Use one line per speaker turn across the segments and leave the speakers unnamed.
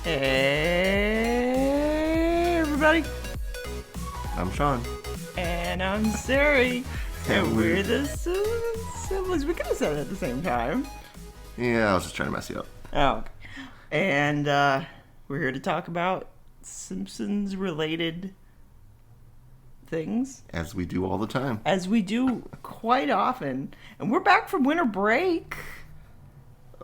Hey, everybody.
I'm Sean.
And I'm Sari. And we're the siblings. We could have said it at the same time.
Yeah, I was just trying to mess you up.
Oh, okay. And we're here to talk about Simpsons related things.
As we do all the time.
As we do quite often. And we're back from winter break.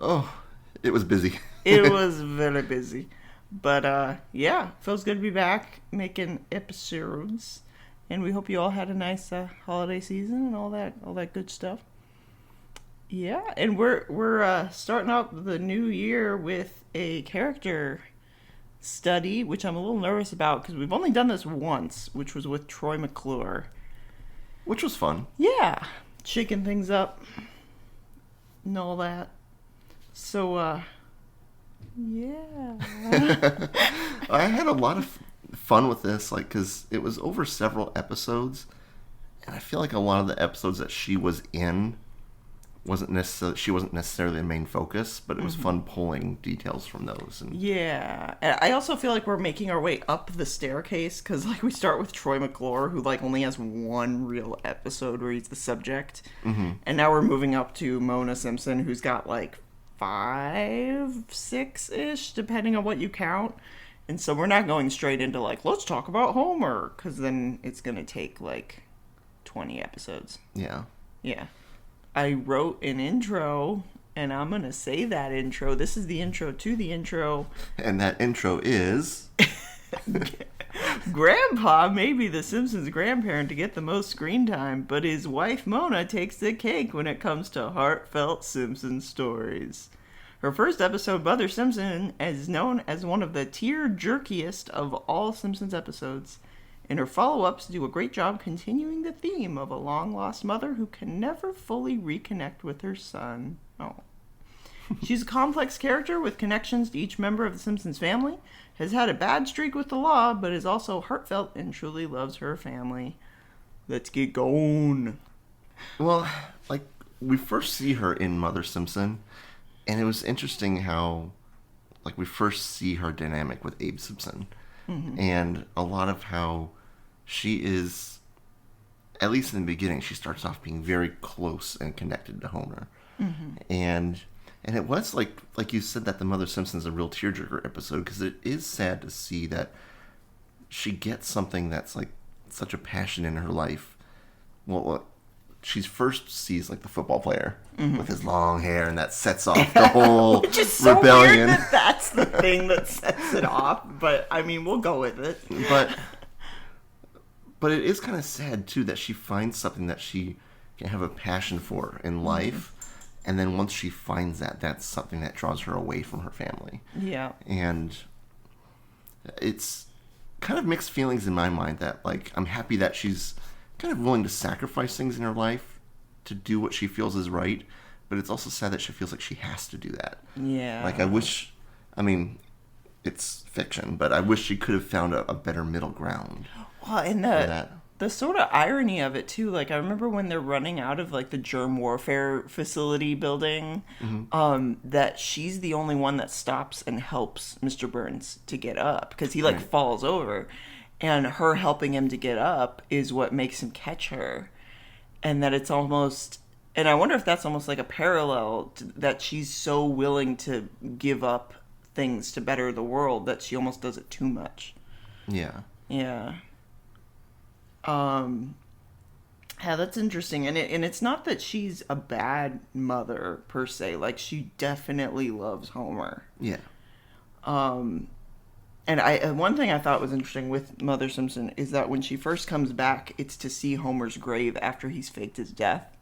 Oh, it was busy.
It was very busy. But yeah, feels good to be back making episodes. And we hope you all had a nice holiday season and all that good stuff. Yeah, and we're starting out the new year with a character study, which I'm a little nervous about because we've only done this once, which was with Troy McClure.
Which was fun.
Yeah, shaking things up and all that. So, yeah.
I had a lot of fun with this, because it was over several episodes, and I feel like a lot of the episodes that she was in wasn't necessarily the main focus, but it was fun pulling details from those. And
yeah, and I also feel like we're making our way up the staircase because we start with Troy McClure, who only has one real episode where he's the subject, and now we're moving up to Mona Simpson, who's got 5, 6-ish, depending on what you count. And so we're not going straight into let's talk about Homer, because then it's gonna take 20 episodes.
yeah.
I wrote an intro, and I'm going to say that intro. This is the intro to the intro.
And that intro is...
Grandpa may be the Simpsons' grandparent to get the most screen time, but his wife Mona takes the cake when it comes to heartfelt Simpsons stories. Her first episode, Mother Simpson, is known as one of the tear-jerkiest of all Simpsons episodes. And her follow-ups do a great job continuing the theme of a long-lost mother who can never fully reconnect with her son. Oh. She's a complex character with connections to each member of the Simpsons family, has had a bad streak with the law, but is also heartfelt and truly loves her family. Let's get going.
Well, we first see her in Mother Simpson, and it was interesting how, we first see her dynamic with Abe Simpson. And a lot of how she is, at least in the beginning, she starts off being very close and connected to Homer. And it was like you said, that the Mother Simpson's a real tearjerker episode, because it is sad to see that she gets something that's such a passion in her life. Well, she first sees the football player with his long hair, and that sets off the whole
Which is so
rebellion.
weird that's the thing that sets it off, but I mean, we'll go with it.
But it is kind of sad too that she finds something that she can have a passion for in life, and then once she finds that, that's something that draws her away from her family.
Yeah.
And it's kind of mixed feelings in my mind that I'm happy that she's kind of willing to sacrifice things in her life to do what she feels is right, but it's also sad that she feels like she has to do that.
Yeah.
I mean, it's fiction, but I wish she could have found a better middle ground.
Well, and the sort of irony of it too, I remember when they're running out of the germ warfare facility building, that she's the only one that stops and helps Mr. Burns to get up, because he falls over, and her helping him to get up is what makes him catch her. And that it's almost, and I wonder if that's almost a parallel to, that she's so willing to give up things to better the world that she almost does it too much.
Yeah.
Yeah. Yeah, that's interesting. And it's not that she's a bad mother per se. She definitely loves Homer.
Yeah.
And one thing I thought was interesting with Mother Simpson is that when she first comes back, it's to see Homer's grave after he's faked his death.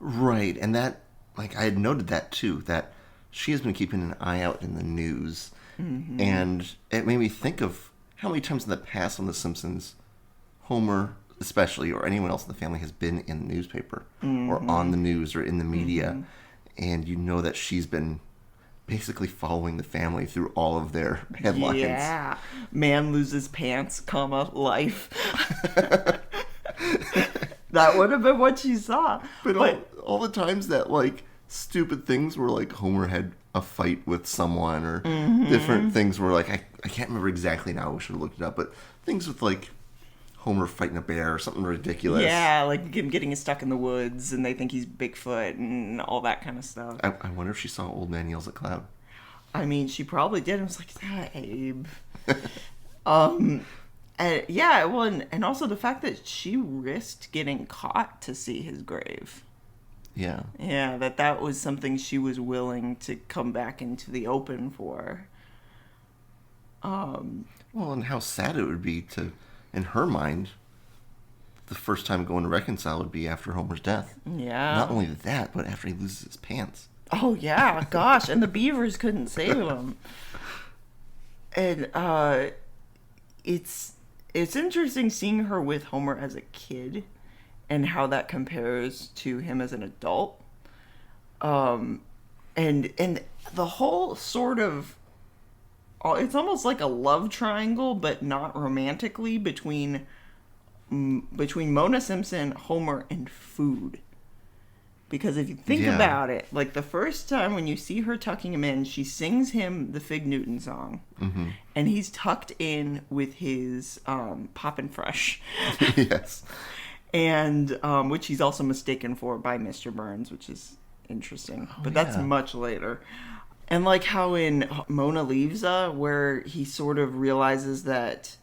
Right, and that, I had noted that too, that she has been keeping an eye out in the news, and it made me think of how many times in the past on The Simpsons, Homer especially, or anyone else in the family, has been in the newspaper, or on the news, or in the media, and you know that she's been basically following the family through all of their headlines.
Yeah. Man loses pants, life. That would have been what she saw.
But all the times that, stupid things where, Homer had a fight with someone or different things where, like, I can't remember exactly now. I should have looked it up. But things with, like, Homer fighting a bear or something ridiculous.
Yeah, like him getting stuck in the woods and they think he's Bigfoot and all that kind of stuff.
I wonder if she saw Old Man Yells at Cloud.
I mean, she probably did. I was like, Abe. Yeah, well, and also the fact that she risked getting caught to see his grave.
Yeah.
Yeah, that was something she was willing to come back into the open for.
Well, and how sad it would be to, in her mind, the first time going to reconcile would be after Homer's death.
Yeah.
Not only that, but after he loses his pants.
Oh, yeah, gosh, and the beavers couldn't save him. And it's interesting seeing her with Homer as a kid and how that compares to him as an adult. And the whole sort of, it's almost like a love triangle, but not romantically, between Mona Simpson, Homer, and food. Because if you think about it, like the first time when you see her tucking him in, she sings him the Fig Newton song. Mm-hmm. And he's tucked in with his Poppin' Fresh.
Yes.
And which he's also mistaken for by Mr. Burns, which is interesting. But that's much later. And like how in Mona Leaves, where he sort of realizes that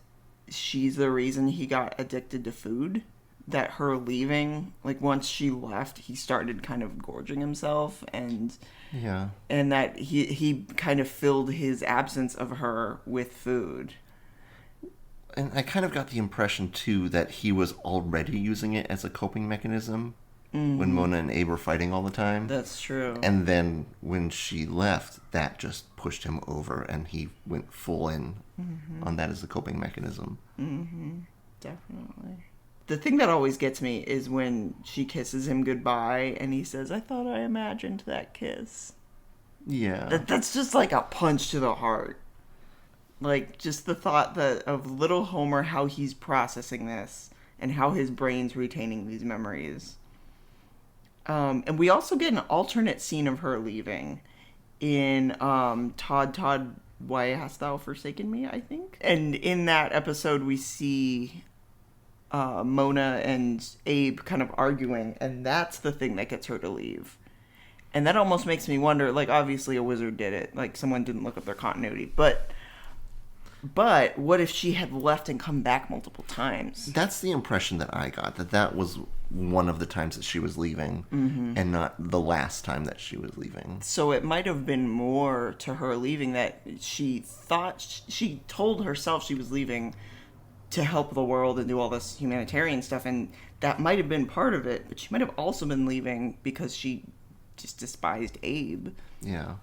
she's the reason he got addicted to food. That her leaving, like once she left, he started kind of gorging himself, and that he kind of filled his absence of her with food.
And I kind of got the impression too that he was already using it as a coping mechanism when Mona and Abe were fighting all the time.
That's true.
And then when she left, that just pushed him over, and he went full in on that as a coping mechanism.
Mm-hmm. Definitely. The thing that always gets me is when she kisses him goodbye and he says, "I thought I imagined that kiss."
Yeah.
That's just like a punch to the heart. Like, just the thought of little Homer, how he's processing this and how his brain's retaining these memories. And we also get an alternate scene of her leaving in Todd, Why Hast Thou Forsaken Me, I think. And in that episode, we see Mona and Abe kind of arguing, and that's the thing that gets her to leave. And that almost makes me wonder, like, obviously a wizard did it, like someone didn't look up their continuity, but what if she had left and come back multiple times?
That's the impression that I got, that was one of the times that she was leaving, and not the last time that she was leaving.
So it might have been more to her leaving that she thought, she told herself she was leaving to help the world and do all this humanitarian stuff, and that might have been part of it, but she might have also been leaving because she just despised Abe.
Yeah.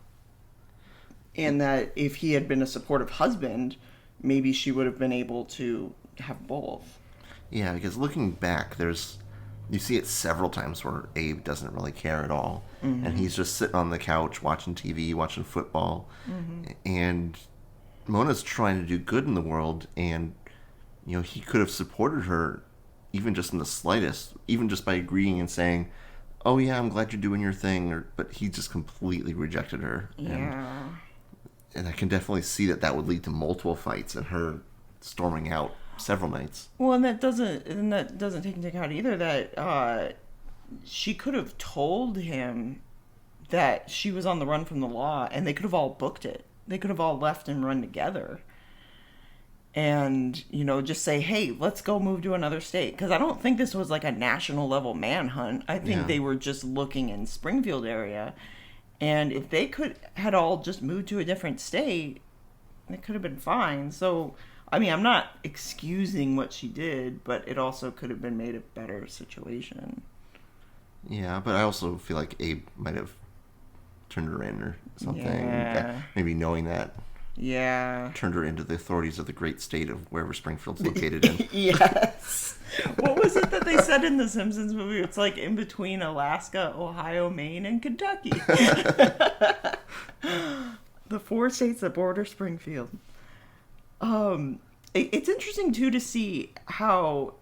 And that if he had been a supportive husband, maybe she would have been able to have both.
Yeah, because looking back, you see it several times where Abe doesn't really care at all, and he's just sitting on the couch watching TV, watching football, and Mona's trying to do good in the world, and he could have supported her even just in the slightest, even just by agreeing and saying, "Oh yeah, I'm glad you're doing your thing," but he just completely rejected her.
Yeah.
And I can definitely see that would lead to multiple fights and her storming out several nights.
Well, and that doesn't take into account either that she could have told him that she was on the run from the law, and they could have all booked it. They could have all left and run together. And, just say, hey, let's go move to another state. Because I don't think this was like a national level manhunt. I think they were just looking in Springfield area. And if they had all just moved to a different state, it could have been fine. So, I mean, I'm not excusing what she did, but it also could have been made a better situation.
Yeah, but I also feel like Abe might have turned her in or something.
Yeah.
Maybe knowing that.
Yeah.
Turned her into the authorities of the great state of wherever Springfield's located in.
Yes. What was it that they said in the Simpsons movie? It's like in between Alaska, Ohio, Maine, and Kentucky. The 4 states that border Springfield. It's interesting, too, to see how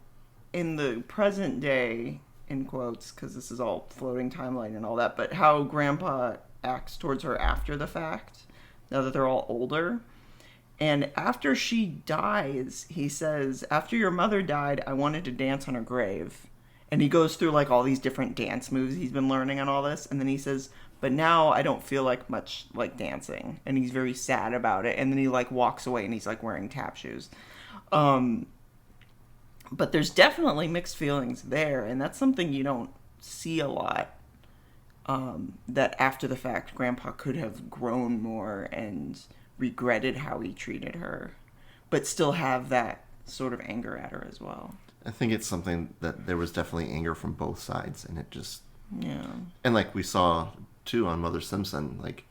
in the present day, in quotes, because this is all floating timeline and all that, but how Grandpa acts towards her after the fact, now that they're all older. And after she dies, he says, after your mother died, I wanted to dance on her grave. And he goes through like all these different dance moves he's been learning and all this. And then he says, but now I don't feel like much like dancing. And he's very sad about it. And then he like walks away and he's like wearing tap shoes. But there's definitely mixed feelings there. And that's something you don't see a lot. That after the fact, Grandpa could have grown more and regretted how he treated her, but still have that sort of anger at her as well.
I think it's something that there was definitely anger from both sides, and it just...
Yeah.
And like we saw, too, on Mother Simpson, like,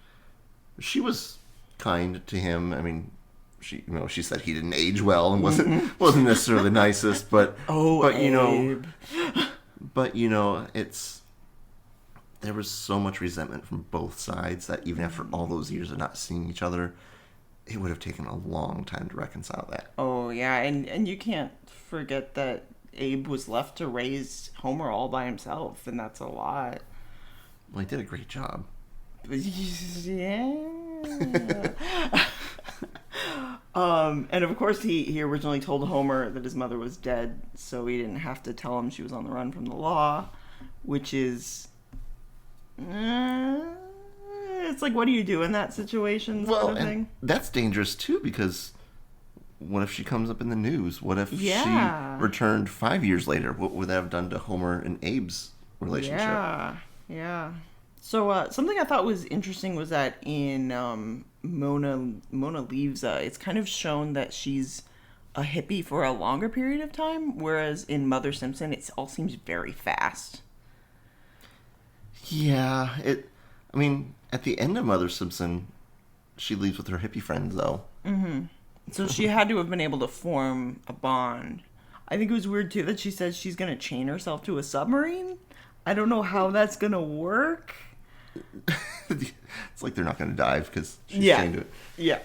she was kind to him. I mean, she said he didn't age well and wasn't necessarily the nicest, but...
Abe.
It's... There was so much resentment from both sides that even after all those years of not seeing each other, it would have taken a long time to reconcile that.
Oh, yeah, and you can't forget that Abe was left to raise Homer all by himself, and that's a lot.
Well, he did a great job.
Yeah. And of course he originally told Homer that his mother was dead, so he didn't have to tell him she was on the run from the law, which is... it's like, what do you do in that situation? Sort of thing.
That's dangerous too, because what if she comes up in the news? What if she returned 5 years later? What would that have done to Homer and Abe's relationship?
Yeah. So something I thought was interesting was that in Mona Leaves, it's kind of shown that she's a hippie for a longer period of time, whereas in Mother Simpson, it all seems very fast.
Yeah, at the end of Mother Simpson, she leaves with her hippie friends, though.
Mm-hmm. So she had to have been able to form a bond. I think it was weird, too, that she says she's going to chain herself to a submarine. I don't know how that's going to work.
It's like they're not going to dive because she's chained to it.
Yeah.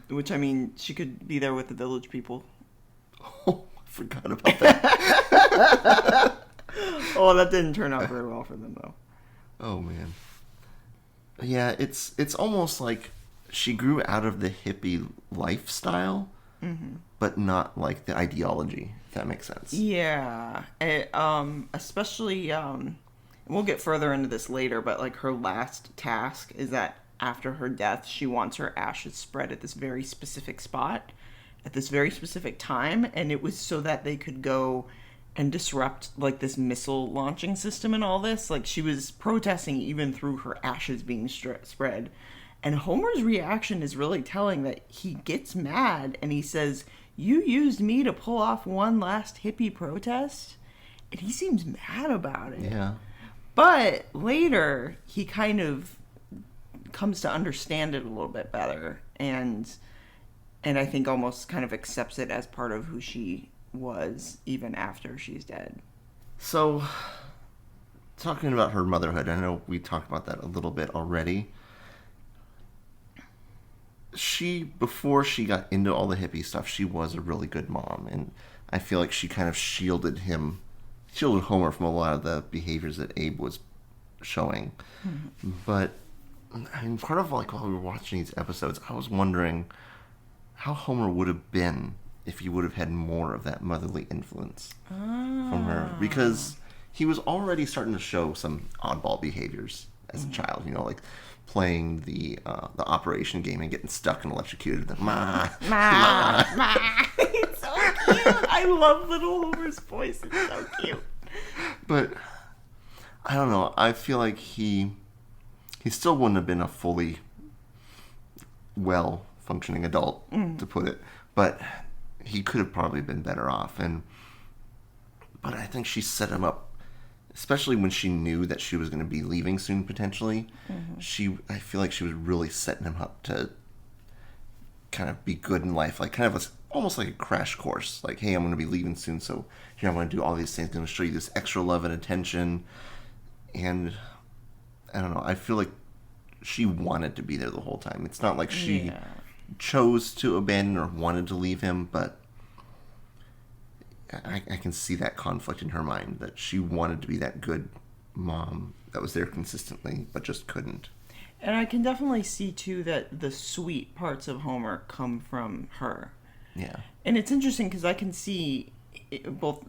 Which, I mean, she could be there with the village people.
Oh, I forgot about that.
Oh, that didn't turn out very well for them, though.
Oh, man. Yeah, it's almost like she grew out of the hippie lifestyle, but not like the ideology, if that makes sense.
Yeah. Especially, we'll get further into this later, but like her last task is that after her death, she wants her ashes spread at this very specific spot, at this very specific time, and it was so that they could go and disrupt like this missile launching system and all this. Like, she was protesting even through her ashes being spread. And Homer's reaction is really telling, that he gets mad and he says, you used me to pull off one last hippie protest? And he seems mad about it.
Yeah.
But later, he kind of comes to understand it a little bit better. And I think almost kind of accepts it as part of who she was even after she's dead.
So, talking about her motherhood, I know we talked about that a little bit already. Before she got into all the hippie stuff, she was a really good mom, and I feel like she kind of shielded Homer from a lot of the behaviors that Abe was showing. Mm-hmm. But I mean, part of like while we were watching these episodes, I was wondering how Homer would have been if he would have had more of that motherly influence from her. Because he was already starting to show some oddball behaviors as a child, like playing the Operation game and getting stuck and electrocuted. Ma.
It's so cute. I love little Homer's voice. It's so cute.
But I don't know. I feel like he still wouldn't have been a fully well-functioning adult, to put it. But he could have probably been better off. But I think she set him up, especially when she knew that she was going to be leaving soon, potentially. I feel like she was really setting him up to kind of be good in life, like kind of almost like a crash course. Like, hey, I'm going to be leaving soon, so here I'm going to do all these things. I'm going to show you this extra love and attention. And I don't know. I feel like she wanted to be there the whole time. It's not like she chose to abandon or wanted to leave him, but I can see that conflict in her mind, that she wanted to be that good mom that was there consistently, but just couldn't.
And I can definitely see, too, that the sweet parts of Homer come from her.
Yeah.
And it's interesting because I can see both,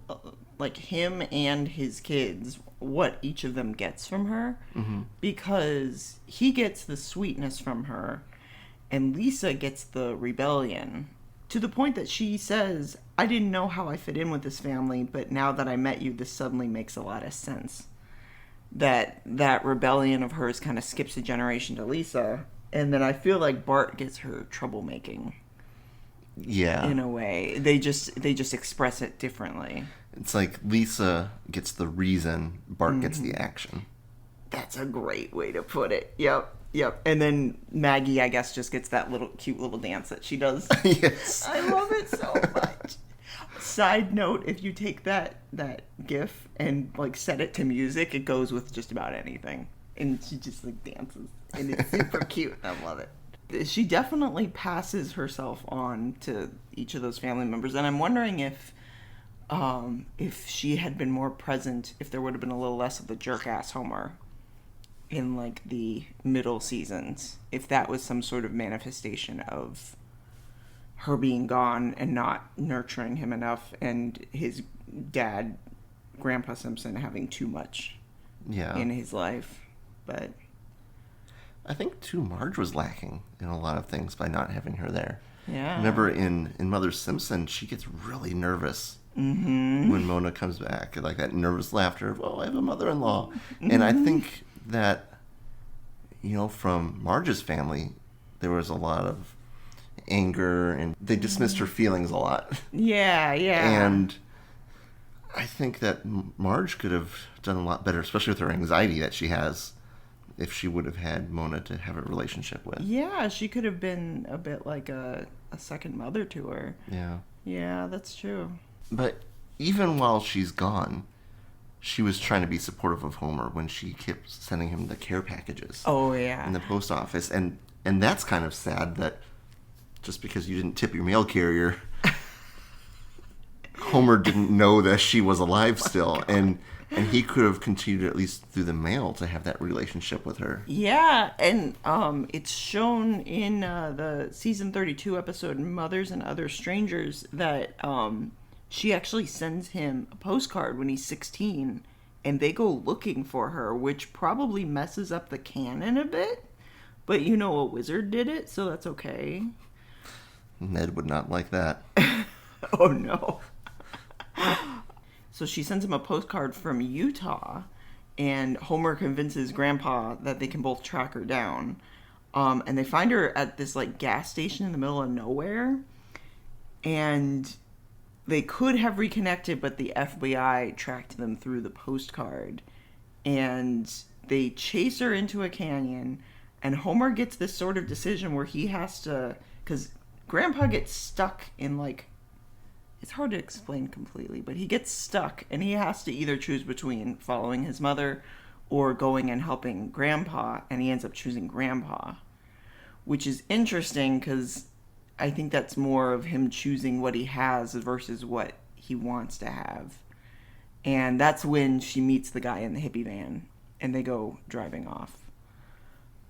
like, him and his kids, what each of them gets from her.
Mm-hmm.
Because he gets the sweetness from her, and Lisa gets the rebellion. To the point that she says, I didn't know how I fit in with this family, but now that I met you, this suddenly makes a lot of sense. That rebellion of hers kind of skips a generation to Lisa, and then I feel like Bart gets her troublemaking.
Yeah.
In a way. They just express it differently.
It's like Lisa gets the reason, Bart gets the action.
That's a great way to put it. Yep. And then Maggie, I guess, just gets that cute little dance that she does.
Yes.
I love it so much. Side note, if you take that GIF and like set it to music, it goes with just about anything. And she just like dances. And it's super cute. I love it. She definitely passes herself on to each of those family members. And I'm wondering if she had been more present, if there would have been a little less of the jerk-ass Homer in like the middle seasons, if that was some sort of manifestation of her being gone and not nurturing him enough, and his dad, Grandpa Simpson, having too much in his life. But
I think too, Marge was lacking in a lot of things by not having her there.
Yeah.
Remember in Mother Simpson, she gets really nervous when Mona comes back, like that nervous laughter of, "Oh, I have a mother-in-law," and I think that, from Marge's family, there was a lot of anger, and they dismissed her feelings a lot.
Yeah.
And I think that Marge could have done a lot better, especially with her anxiety that she has, if she would have had Mona to have a relationship with.
Yeah, she could have been a bit like a second mother to her.
Yeah.
Yeah, that's true.
But even while she's gone, she was trying to be supportive of Homer when she kept sending him the care packages.
Oh, yeah.
In the post office. And that's kind of sad that just because you didn't tip your mail carrier, Homer didn't know that she was alive still. And he could have continued, at least through the mail, to have that relationship with her.
Yeah, and it's shown in the season 32 episode Mothers and Other Strangers that she actually sends him a postcard when he's 16, and they go looking for her, which probably messes up the canon a bit. But a wizard did it, so that's okay.
Ned would not like that.
Oh, no. So she sends him a postcard from Utah, and Homer convinces Grandpa that they can both track her down. And they find her at this like gas station in the middle of nowhere. And they could have reconnected, but the FBI tracked them through the postcard. And they chase her into a canyon, and Homer gets this sort of decision where he has to, because Grandpa gets stuck in like, it's hard to explain completely, but he gets stuck, and he has to either choose between following his mother or going and helping Grandpa, and he ends up choosing Grandpa, which is interesting because I think that's more of him choosing what he has versus what he wants to have. And that's when she meets the guy in the hippie van, and they go driving off.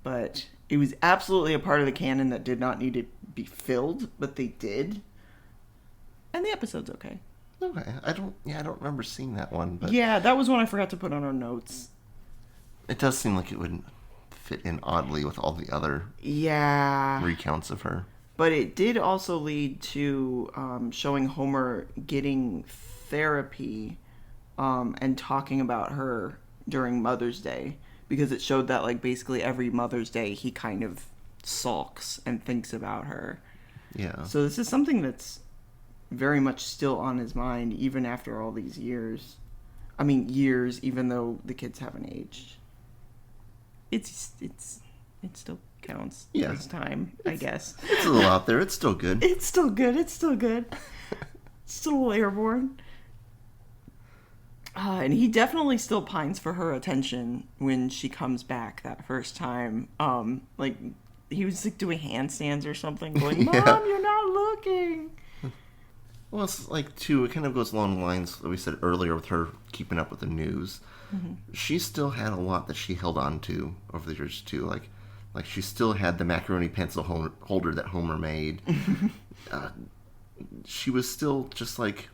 But it was absolutely a part of the canon that did not need to be filled, but they did. And the episode's okay.
Okay. I don't remember seeing that one, but
yeah, that was one I forgot to put on our notes.
It does seem like it would fit in oddly with all the other recounts of her.
But it did also lead to showing Homer getting therapy and talking about her during Mother's Day, because it showed that like basically every Mother's Day he kind of sulks and thinks about her.
Yeah.
So this is something that's very much still on his mind even after all these years. I mean years, even though the kids haven't aged. It still counts as time, I guess.
It's a little out there. It's still good.
It's still good. It's still a little airborne. And he definitely still pines for her attention when she comes back that first time. Like, he was like doing handstands or something, going, "Mom, you're not looking."
Well, it's like, too, it kind of goes along the lines that we said earlier with her keeping up with the news. She still had a lot that she held on to over the years, too. Like she still had the macaroni pencil holder that Homer made. She was still just like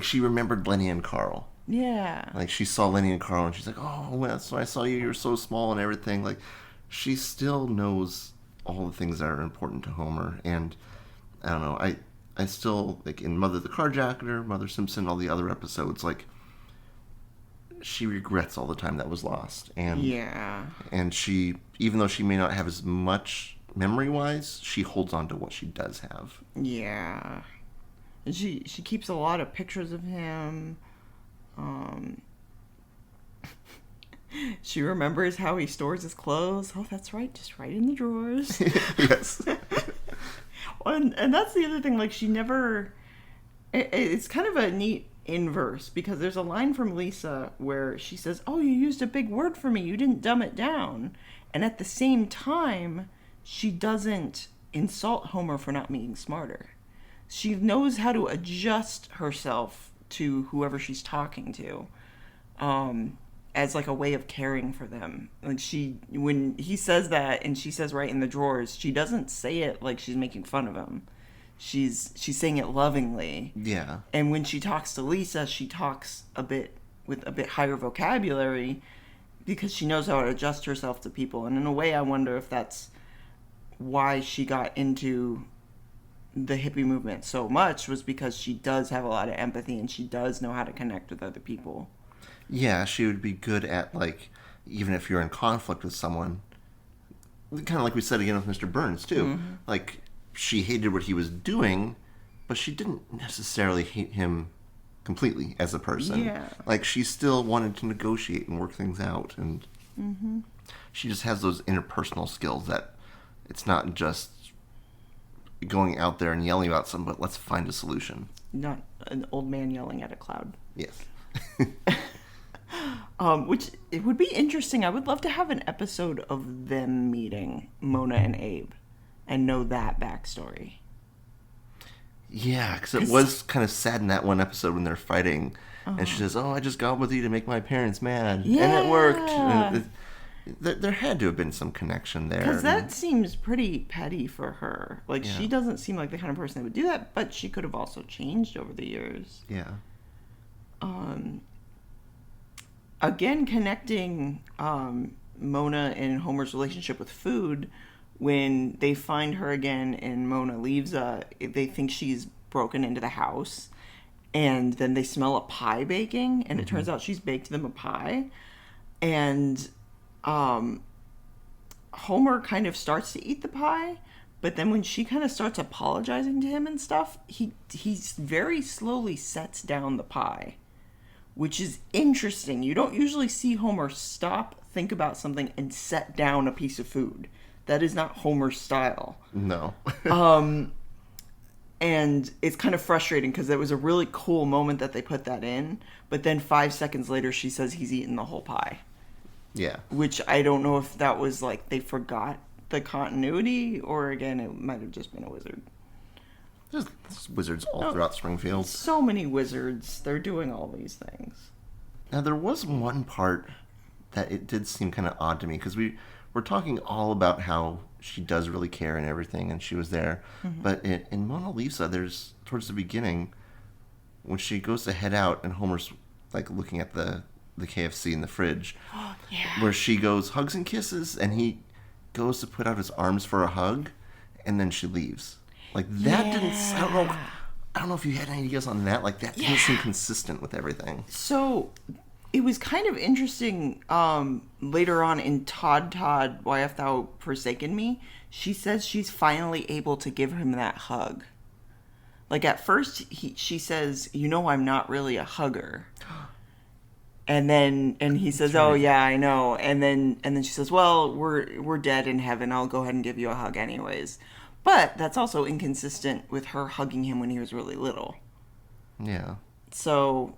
she remembered Lenny and Carl.
Yeah.
Like, she saw Lenny and Carl, and she's like, oh, well, that's why I saw you. You're so small and everything. Like, she still knows all the things that are important to Homer. And, I don't know, I still, like, in Mother the Carjacker, Mother Simpson, all the other episodes, like, she regrets all the time that was lost. And,
yeah.
And she, even though she may not have as much memory-wise, she holds on to what she does have.
Yeah. And she keeps a lot of pictures of him. She remembers how he stores his clothes. Oh, that's right, just right in the drawers.
Yes.
and that's the other thing, like, she never... It's kind of a neat inverse, because there's a line from Lisa where she says, oh, you used a big word for me, you didn't dumb it down. And at the same time, she doesn't insult Homer for not being smarter. She knows how to adjust herself to whoever she's talking to, as like a way of caring for them. Like, when he says that and she says right in the drawers, she doesn't say it like she's making fun of him. She's saying it lovingly.
Yeah.
And when she talks to Lisa, she talks with a bit higher vocabulary, because she knows how to adjust herself to people. And in a way, I wonder if that's why she got into the hippie movement so much, was because she does have a lot of empathy and she does know how to connect with other people.
Yeah, she would be good at, like, even if you're in conflict with someone, kind of like we said again with Mr. Burns, too. Like, she hated what he was doing, but she didn't necessarily hate him completely as a person.
Yeah.
Like, she still wanted to negotiate and work things out, and she just has those interpersonal skills that it's not just going out there and yelling about something, but let's find a solution.
Not an old man yelling at a cloud.
Yes.
Which, it would be interesting. I would love to have an episode of them meeting, Mona and Abe, and know that backstory.
Yeah, because it was kind of sad in that one episode when they're fighting, and she says, oh, I just got with you to make my parents mad.
Yeah.
And it worked. And there had to have been some connection there.
Because that seems pretty petty for her. Like,
Yeah.
she doesn't seem like the kind of person that would do that, but she could have also changed over the years.
Yeah.
Again, connecting Mona and Homer's relationship with food, when they find her again and Mona leaves, they think she's broken into the house, and then they smell a pie baking, and it turns out she's baked them a pie, and Homer kind of starts to eat the pie, but then when she kind of starts apologizing to him and stuff, he very slowly sets down the pie, which is interesting. You don't usually see Homer stop, think about something, and set down a piece of food. That is not Homer's style.
No.
And it's kind of frustrating because it was a really cool moment that they put that in, but then 5 seconds later she says he's eaten the whole pie.
Yeah.
Which I don't know if that was like they forgot the continuity, or again, it might have just been a wizard.
There's wizards all throughout Springfield.
So many wizards. They're doing all these things.
Now, there was one part that it did seem kind of odd to me, because we're talking all about how she does really care and everything, and she was there. But in Mona Lisa, there's, towards the beginning, when she goes to head out, and Homer's, like, looking at the KFC in the fridge, where she goes, hugs and kisses, and he goes to put out his arms for a hug, and then she leaves. Like, that didn't... I don't know if you had any ideas on that. Like, that didn't seem consistent with everything.
So, it was kind of interesting, later on in Todd, Why Hast Thou Forsaken Me? She says she's finally able to give him that hug. Like, at first, she says, you know, I'm not really a hugger. And he says, oh, yeah, I know. And then she says, well, we're dead in heaven. I'll go ahead and give you a hug anyways. But that's also inconsistent with her hugging him when he was really little.
Yeah.
So,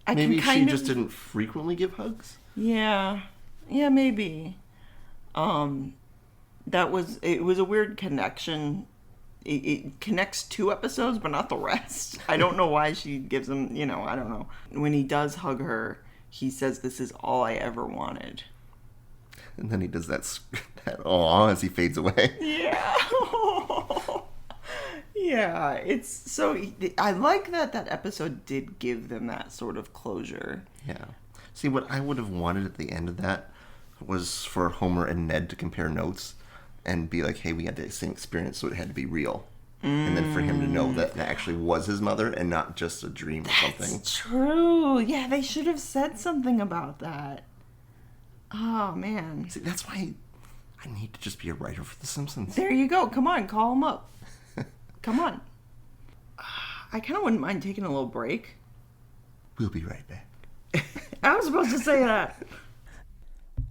maybe she just didn't frequently give hugs?
Yeah. Yeah, maybe. It was a weird connection. it connects 2 episodes, but not the rest. I don't know why she gives him, I don't know. When he does hug her, he says, "This is all I ever wanted."
And then he does that aw as he fades away.
Yeah. Yeah, it's so... I like that episode did give them that sort of closure.
Yeah. See, what I would have wanted at the end of that was for Homer and Ned to compare notes and be like, hey, we had the same experience, so it had to be real. And then for him to know that it actually was his mother and not just a dream or something.
That's true. Yeah, they should have said something about that. Oh, man.
See, that's why I need to just be a writer for The Simpsons.
There you go. Come on, call him up. Come on. I kind of wouldn't mind taking a little break.
We'll be right back.
I was supposed to say that.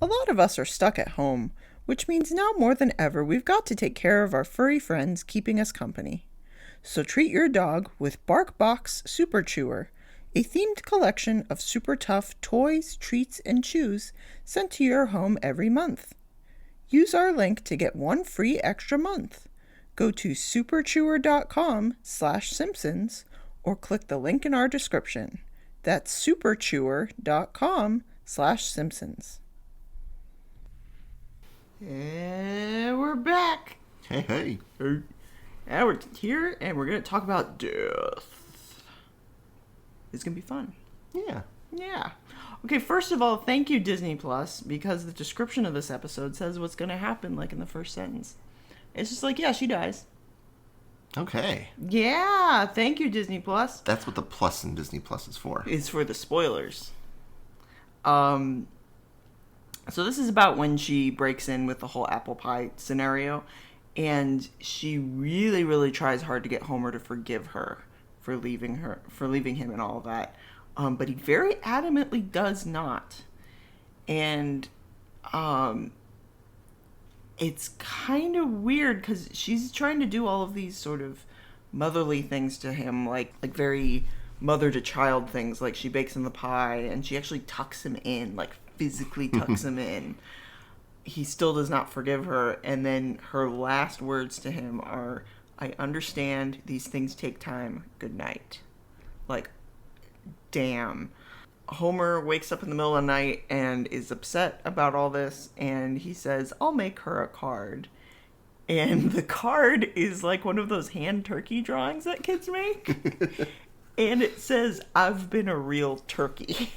A lot of us are stuck at home, which means now more than ever we've got to take care of our furry friends keeping us company. So treat your dog with BarkBox Super Chewer, a themed collection of super tough toys, treats, and chews sent to your home every month. Use our link to get 1 free extra month. Go to superchewer.com/Simpsons or click the link in our description. That's superchewer.com/Simpsons. And we're back.
Hey.
And we're here, and we're going to talk about death. It's going to be fun.
Yeah.
Okay, first of all, thank you, Disney Plus, because the description of this episode says what's going to happen, like, in the first sentence. It's just like, yeah, she dies.
Okay.
Yeah, thank you, Disney Plus.
That's what the plus in Disney Plus is for.
It's for the spoilers. So this is about when she breaks in with the whole apple pie scenario, and she really, really tries hard to get Homer to forgive her for leaving him and all of that. But he very adamantly does not. And it's kind of weird because she's trying to do all of these sort of motherly things to him, like very mother to child things. Like she bakes him the pie and she actually tucks him in, like physically tucks him in. He still does not forgive her, and then her last words to him are, "I understand these things take time. Good night." Like, damn. Homer wakes up in the middle of the night and is upset about all this, and he says, "I'll make her a card." And the card is like one of those hand turkey drawings that kids make. And it says, "I've been a real turkey,"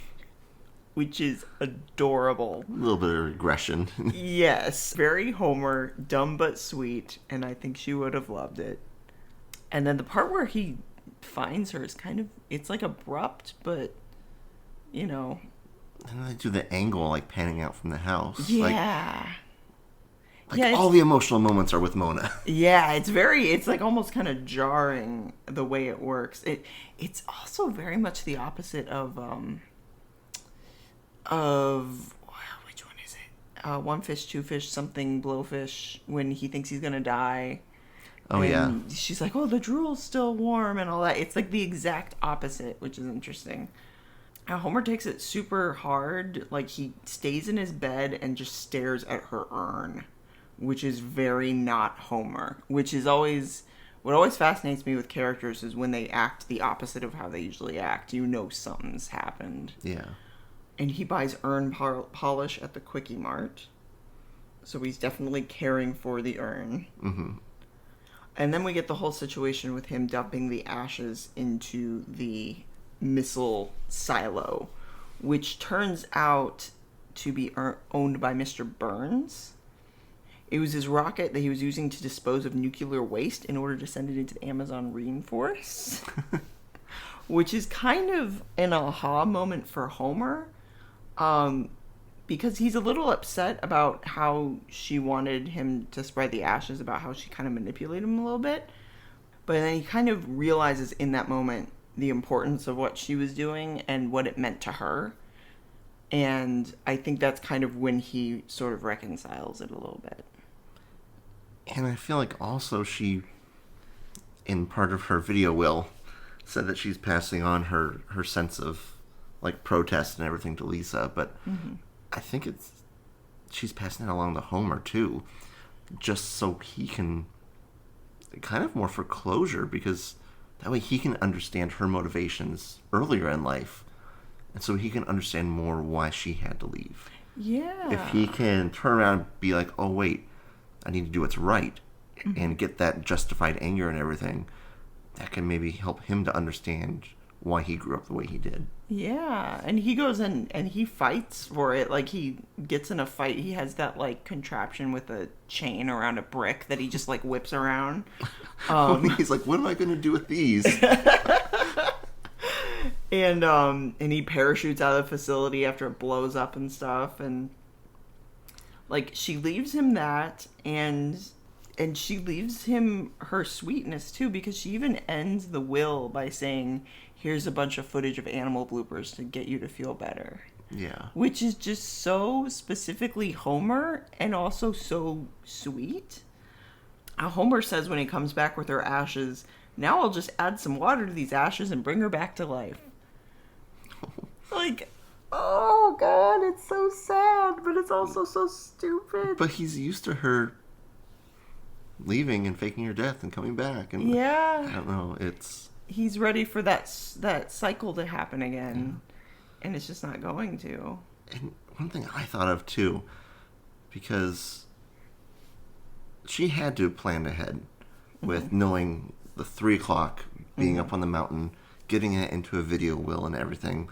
which is adorable.
A little bit of regression.
Yes. Very Homer, dumb but sweet, and I think she would have loved it. And then the part where he finds her is it's like abrupt, but... And
then they do the angle, like, panning out from the house.
Yeah.
Like all the emotional moments are with Mona.
Yeah, it's like almost kind of jarring the way it works. It's also very much the opposite of which one is it? One fish, two fish, something blowfish, when he thinks he's gonna die.
Oh, yeah.
She's like, "Oh, the drool's still warm," and all that. It's like the exact opposite, which is interesting. Homer takes it super hard. Like, he stays in his bed and just stares at her urn, which is very not Homer. Which is what always fascinates me with characters is when they act the opposite of how they usually act. Something's happened.
Yeah.
And he buys urn polish at the Quickie Mart. So he's definitely caring for the urn.
Mm-hmm.
And then we get the whole situation with him dumping the ashes into the missile silo, which turns out to be owned by Mr. Burns. It was his rocket that he was using to dispose of nuclear waste in order to send it into the Amazon rainforest. Which is kind of an aha moment for Homer, because he's a little upset about how she wanted him to spread the ashes, about how she kind of manipulated him a little bit. But then he kind of realizes in that moment the importance of what she was doing and what it meant to her. And I think that's kind of when he sort of reconciles it a little bit.
And I feel like also she, in part of her video will, said that she's passing on her sense of, like, protest and everything to Lisa. But I think she's passing it along to Homer, too. Just so he can kind of more for closure, because that way he can understand her motivations earlier in life. And so he can understand more why she had to leave.
Yeah.
If he can turn around and be like, oh, wait, I need to do what's right, and get that justified anger and everything, that can maybe help him to understand why he grew up the way he did.
Yeah, and he goes and he fights for it. Like, he gets in a fight. He has that, like, contraption with a chain around a brick that he just, like, whips around.
He's like, what am I going to do with these?
And he parachutes out of the facility after it blows up and stuff. And, like, she leaves him that, and she leaves him her sweetness, too, because she even ends the will by saying, here's a bunch of footage of animal bloopers to get you to feel better.
Yeah.
Which is just so specifically Homer and also so sweet. Homer says when he comes back with her ashes, now I'll just add some water to these ashes and bring her back to life. Like, oh God, it's so sad, but it's also so stupid.
But he's used to her leaving and faking her death and coming back. And
yeah.
I don't know,
He's ready for that cycle to happen again, and it's just not going to.
And one thing I thought of, too, because she had to have planned ahead with knowing the 3 o'clock, being up on the mountain, getting it into a video will and everything.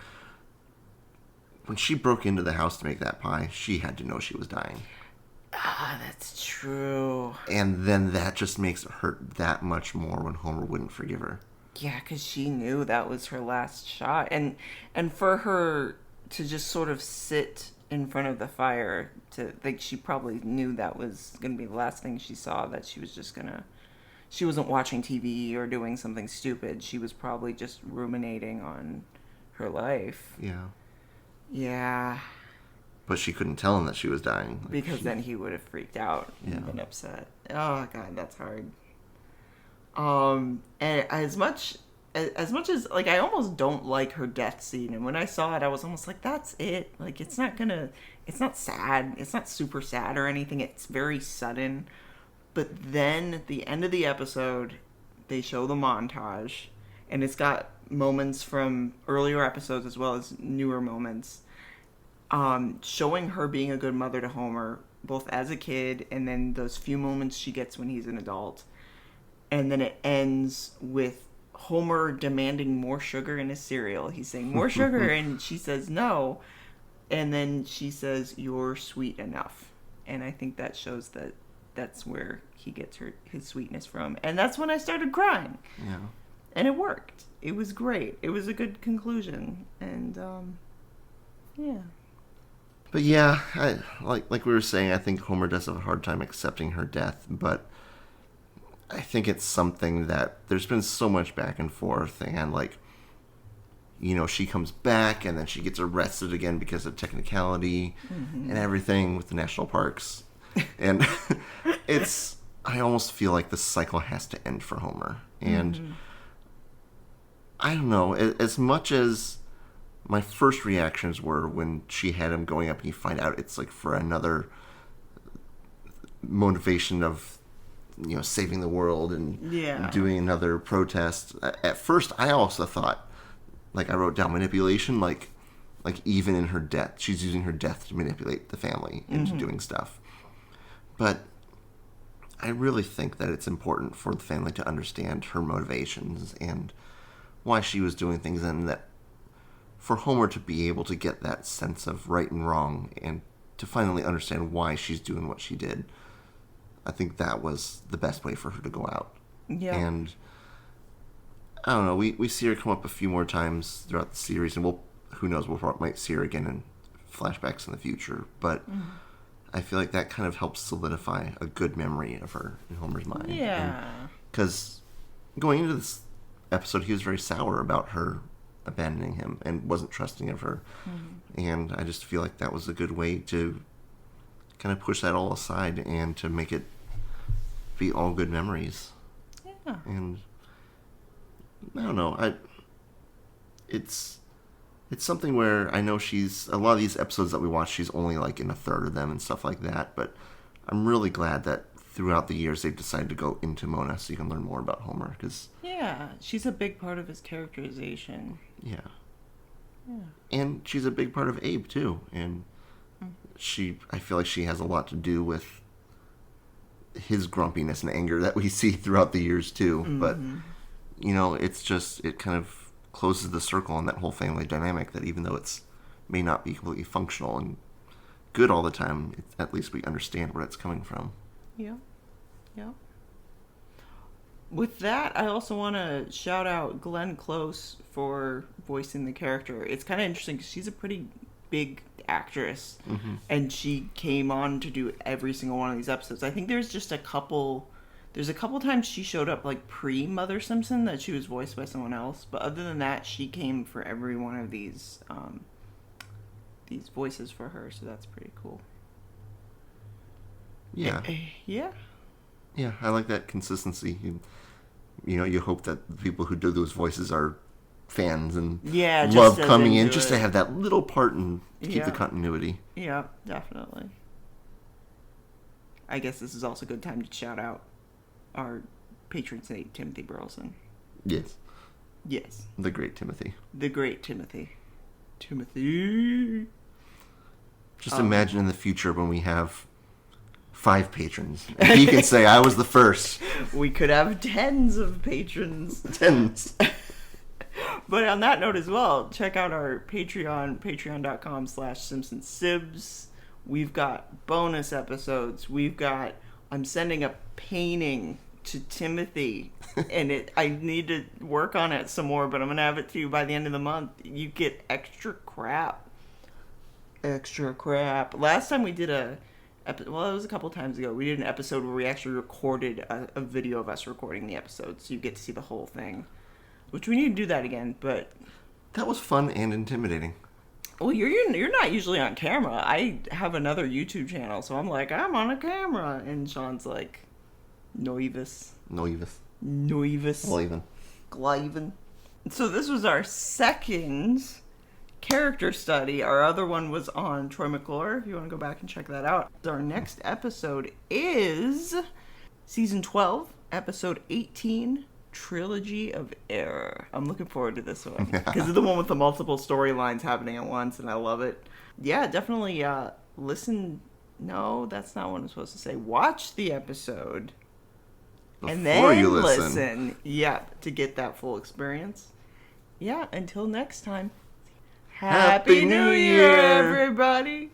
When she broke into the house to make that pie, she had to know she was dying.
Ah, that's true.
And then that just makes it hurt that much more when Homer wouldn't forgive her.
Yeah, because she knew that was her last shot. And for her to just sort of sit in front of the fire, she probably knew that was going to be the last thing she saw, that she was just going to... She wasn't watching TV or doing something stupid. She was probably just ruminating on her life.
Yeah.
Yeah.
But she couldn't tell him that she was dying.
Because then he would have freaked out and been upset. Oh, God, that's hard. And as much as like, I almost don't like her death scene, and when I saw it, I was almost like, that's it. Like, it's not sad, it's not super sad or anything, it's very sudden. But then at the end of the episode, they show the montage, and it's got moments from earlier episodes as well as newer moments, showing her being a good mother to Homer, both as a kid and then those few moments she gets when he's an adult. And then it ends with Homer demanding more sugar in his cereal. He's saying, more sugar, and she says no. And then she says, you're sweet enough. And I think that shows that that's where he gets his sweetness from. And that's when I started crying.
Yeah.
And it worked. It was great. It was a good conclusion. And, yeah.
But yeah, like we were saying, I think Homer does have a hard time accepting her death, but I think it's something that there's been so much back and forth, and like, you know, she comes back and then she gets arrested again because of technicality and everything with the national parks. And I almost feel like the cycle has to end for Homer. And I don't know, as much as my first reactions were when she had him going up and you find out it's like for another motivation of, you know, saving the world and doing another protest. At first, I also thought, like, I wrote down manipulation, like even in her death, she's using her death to manipulate the family into doing stuff. But I really think that it's important for the family to understand her motivations and why she was doing things, and that for Homer to be able to get that sense of right and wrong and to finally understand why she's doing what she did, I think that was the best way for her to go out.
Yeah.
And I don't know, we see her come up a few more times throughout the series, and who knows, might see her again in flashbacks in the future. But I feel like that kind of helps solidify a good memory of her in Homer's mind.
Yeah.
Because going into this episode, he was very sour about her abandoning him and wasn't trusting of her. And I just feel like that was a good way to kind of push that all aside and to make it be all good memories.
Yeah.
And I don't know, it's something where I know a lot of these episodes that we watch, she's only like in a third of them and stuff like that, but I'm really glad that throughout the years they've decided to go into Mona so you can learn more about Homer.
Yeah, she's a big part of his characterization.
Yeah. And she's a big part of Abe, too. And I feel like she has a lot to do with his grumpiness and anger that we see throughout the years, too. Mm-hmm. But, it kind of closes the circle on that whole family dynamic that even though it's may not be completely functional and good all the time, at least we understand where it's coming from.
Yeah. With that, I also want to shout out Glenn Close for voicing the character. It's kind of interesting because she's a pretty big actress, and she came on to do every single one of these episodes. I think there's a couple times she showed up like pre-Mother Simpson that she was voiced by someone else, but other than that, she came for every one of these voices for her, so that's pretty cool.
Yeah. Yeah, I like that consistency. You hope that the people who do those voices are fans and love coming in just to have that little part and keep the continuity.
Yeah, definitely. I guess this is also a good time to shout out our patron saint, Timothy Burleson.
Yes. The great Timothy. Timothy. Just imagine in the future when we have 5 patrons. And he can say, I was the first.
We could have tens of patrons. But on that note as well, check out our Patreon, patreon.com/SimpsonsSibs. We've got bonus episodes. I'm sending a painting to Timothy, and I need to work on it some more, but I'm going to have it to you by the end of the month. You get extra crap. Last time we did it was a couple times ago. We did an episode where we actually recorded a video of us recording the episode, so you get to see the whole thing. Which we need to do that again, but
that was fun and intimidating.
Well, you're not usually on camera. I have another YouTube channel, so I'm like, I'm on a camera, and Sean's like, Noivus. Gliven. So this was our second character study. Our other one was on Troy McClure, if you want to go back and check that out. Our next episode is Season 12, Episode 18, Trilogy of Error. I'm looking forward to this one, because it's the one with the multiple storylines happening at once, and I love it. Yeah, definitely listen. No, that's not what I'm supposed to say. Watch the episode. Before and then you listen. Yeah, to get that full experience. Yeah, until next time. Happy New Year, everybody!